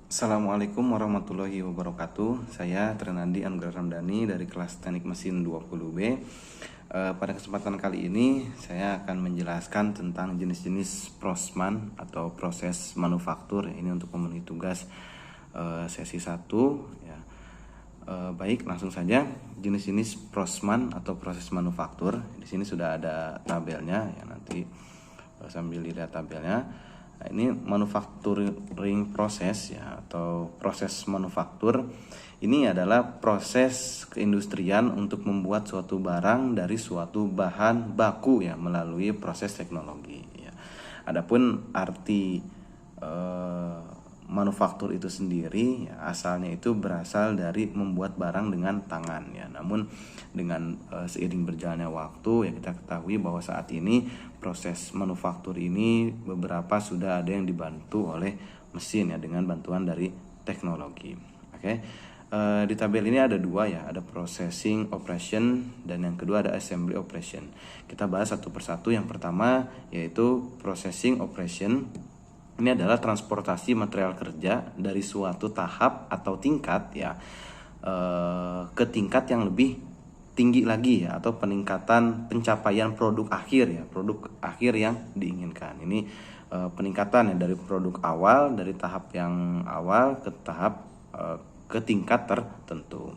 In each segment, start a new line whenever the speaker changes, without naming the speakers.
Assalamualaikum warahmatullahi wabarakatuh. Saya Trenandi Anggar Ramdhani dari kelas Teknik Mesin 20B. Pada kesempatan kali ini saya akan menjelaskan tentang jenis-jenis prosman atau proses manufaktur. Ini untuk memenuhi tugas sesi 1 ya. Baik, langsung saja. Jenis-jenis prosman atau proses manufaktur. Di sini sudah ada tabelnya ya, nanti sambil lihat tabelnya. Nah, ini manufacturing proses ya, atau proses manufaktur. Ini adalah proses keindustrian untuk membuat suatu barang dari suatu bahan baku ya, melalui proses teknologi ya. Adapun arti manufaktur itu sendiri ya, asalnya itu berasal dari membuat barang dengan tangan ya. Namun dengan seiring berjalannya waktu ya, kita ketahui bahwa saat ini proses manufaktur ini beberapa sudah ada yang dibantu oleh mesin ya, dengan bantuan dari teknologi. Oke. Di tabel ini ada dua ya, ada processing operation dan yang kedua ada assembly operation. Kita bahas satu persatu. Yang pertama yaitu processing operation. Ini adalah transportasi material kerja dari suatu tahap atau tingkat ya, ke tingkat yang lebih tinggi lagi ya, atau peningkatan pencapaian produk akhir ya, produk akhir yang diinginkan. Ini peningkatan ya, dari produk awal, dari tahap yang awal ke tahap ke tingkat tertentu.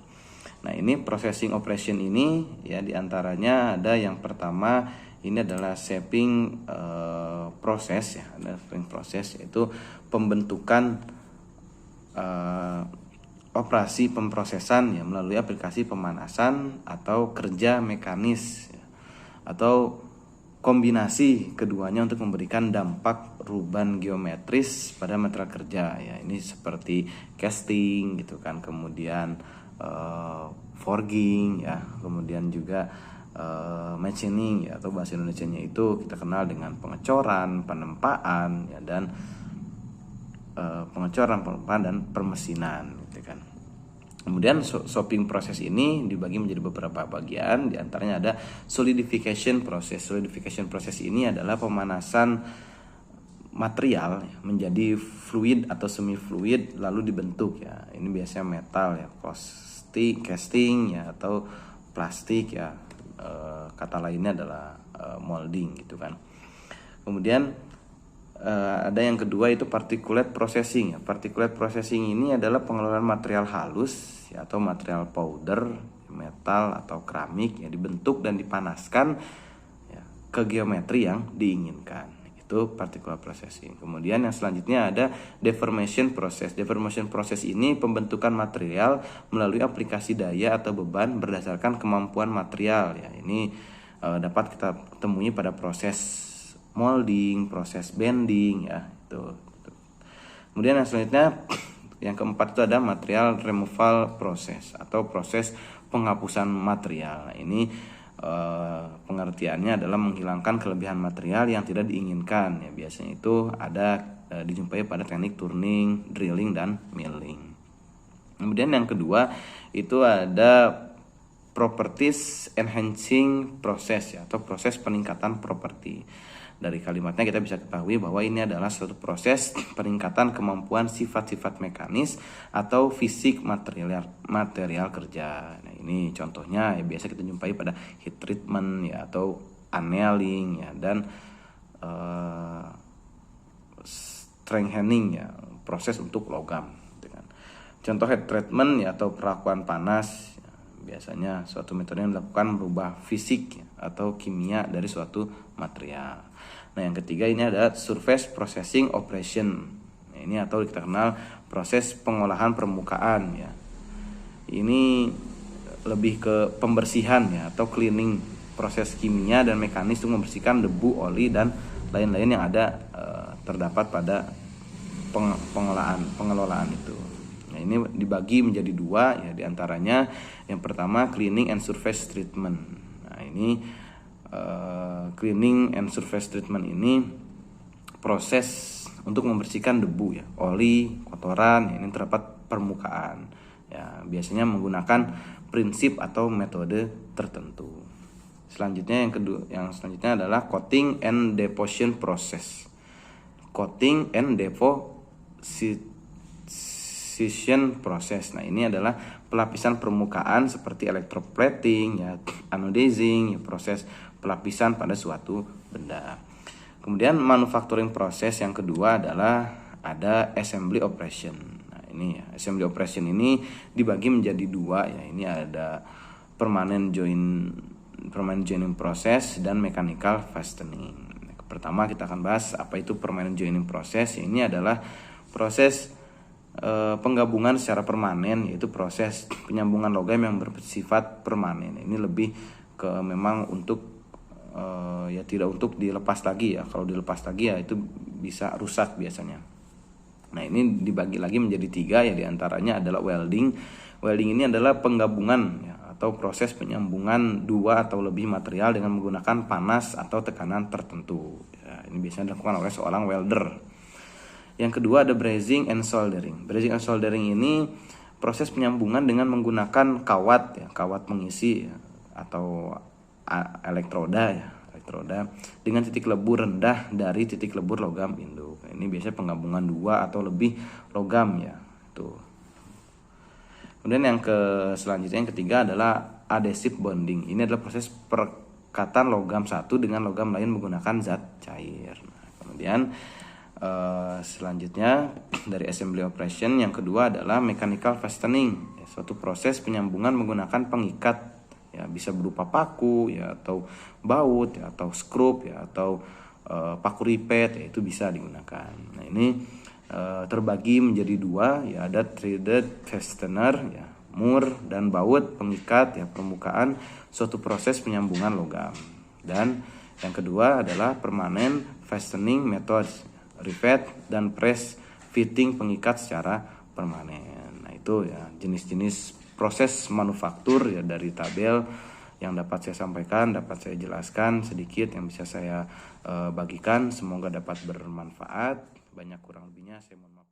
Nah, ini processing operation ini ya, diantaranya ada yang pertama ini adalah shaping proses ya, ada shaping proses, yaitu pembentukan operasi pemprosesan ya, melalui aplikasi pemanasan atau kerja mekanis ya, atau kombinasi keduanya untuk memberikan dampak perubahan geometris pada material kerja ya. Ini seperti casting gitu kan, kemudian forging ya, kemudian juga machining ya, atau bahasa Indonesianya itu kita kenal dengan pengecoran, penempaan ya, dan pengecoran, penempaan, dan permesinan gitu kan. Kemudian shaping proses ini dibagi menjadi beberapa bagian, diantaranya ada solidification proses. Solidification proses ini adalah pemanasan material menjadi fluid atau semi fluid lalu dibentuk ya. Ini biasanya metal ya, plastik, casting ya, atau plastik ya. Kata lainnya adalah molding gitu kan. Kemudian ada yang kedua itu particulate processing ya. Particulate processing ini adalah pengelolaan material halus ya, atau material powder, metal atau keramik ya, dibentuk dan dipanaskan ya, ke geometri yang diinginkan. Itu particulate processing. Kemudian yang selanjutnya ada deformation process. Deformation process ini pembentukan material melalui aplikasi daya atau beban berdasarkan kemampuan material ya. Ini dapat kita temui pada proses molding, proses bending ya, itu. Kemudian yang selanjutnya yang keempat itu ada material removal process atau proses penghapusan material. Nah, ini pengertiannya adalah menghilangkan kelebihan material yang tidak diinginkan ya. Biasanya itu ada dijumpai pada teknik turning, drilling, dan milling. Kemudian yang kedua itu ada properties enhancing process ya, atau proses peningkatan properti. Dari kalimatnya kita bisa ketahui bahwa ini adalah suatu proses peningkatan kemampuan sifat-sifat mekanis atau fisik material kerja. Nah, ini contohnya ya, biasa kita jumpai pada heat treatment ya, atau annealing ya, dan strengthening ya, proses untuk logam dengan contoh heat treatment ya, atau perlakuan panas ya, biasanya suatu metode yang dilakukan merubah fisik ya, atau kimia dari suatu material. Nah, yang ketiga ini ada surface processing operation. Nah, ini atau kita kenal proses pengolahan permukaan ya. Ini lebih ke pembersihan ya, atau cleaning, proses kimia dan mekanis untuk membersihkan debu, oli, dan lain-lain yang ada terdapat pada pengelolaan itu. Nah, ini dibagi menjadi dua ya, diantaranya yang pertama cleaning and surface treatment. Nah, ini cleaning and surface treatment ini proses untuk membersihkan debu ya, oli, kotoran ya, ini terdapat permukaan ya, biasanya menggunakan prinsip atau metode tertentu. Selanjutnya yang selanjutnya adalah coating and deposition process. Coating and deposition excision proses. Nah, ini adalah pelapisan permukaan seperti electroplating, ya, anodizing, ya, proses pelapisan pada suatu benda. Kemudian manufacturing proses yang kedua adalah ada assembly operation. Nah, ini ya, assembly operation ini dibagi menjadi dua, ya. Ini ada permanent joining process dan mechanical fastening. Pertama kita akan bahas apa itu permanent joining process. Ini adalah proses penggabungan secara permanen, yaitu proses penyambungan logam yang bersifat permanen. Ini lebih ke memang untuk ya tidak untuk dilepas lagi, ya. Kalau dilepas lagi ya itu bisa rusak biasanya. Nah, ini dibagi lagi menjadi tiga, ya, diantaranya adalah welding. Welding ini adalah penggabungan, ya, atau proses penyambungan dua atau lebih material dengan menggunakan panas atau tekanan tertentu. Ya, ini biasanya dilakukan oleh seorang welder. Yang kedua ada brazing and soldering. Brazing and soldering ini proses penyambungan dengan menggunakan kawat, ya, kawat pengisi, ya, atau elektroda, ya, elektroda dengan titik lebur rendah dari titik lebur logam induk. Ini biasanya penggabungan dua atau lebih logam, ya. Tuh. Kemudian yang selanjutnya yang ketiga adalah adhesive bonding. Ini adalah proses perekatan logam satu dengan logam lain menggunakan zat cair. Nah, kemudian selanjutnya dari assembly operation yang kedua adalah mechanical fastening, ya, suatu proses penyambungan menggunakan pengikat, ya, bisa berupa paku, ya, atau baut, ya, atau skrup, ya, atau paku ripet, ya, itu bisa digunakan. Nah, ini terbagi menjadi dua, ya, ada threaded fastener, ya, mur dan baut pengikat, ya, permukaan suatu proses penyambungan logam. Dan yang kedua adalah permanent fastening methods, rivet dan press fitting pengikat secara permanen. Nah, itu, ya, jenis-jenis proses manufaktur, ya, dari tabel yang dapat saya sampaikan, dapat saya jelaskan sedikit yang bisa saya bagikan. Semoga dapat bermanfaat. Banyak kurang lebihnya saya mohon maaf.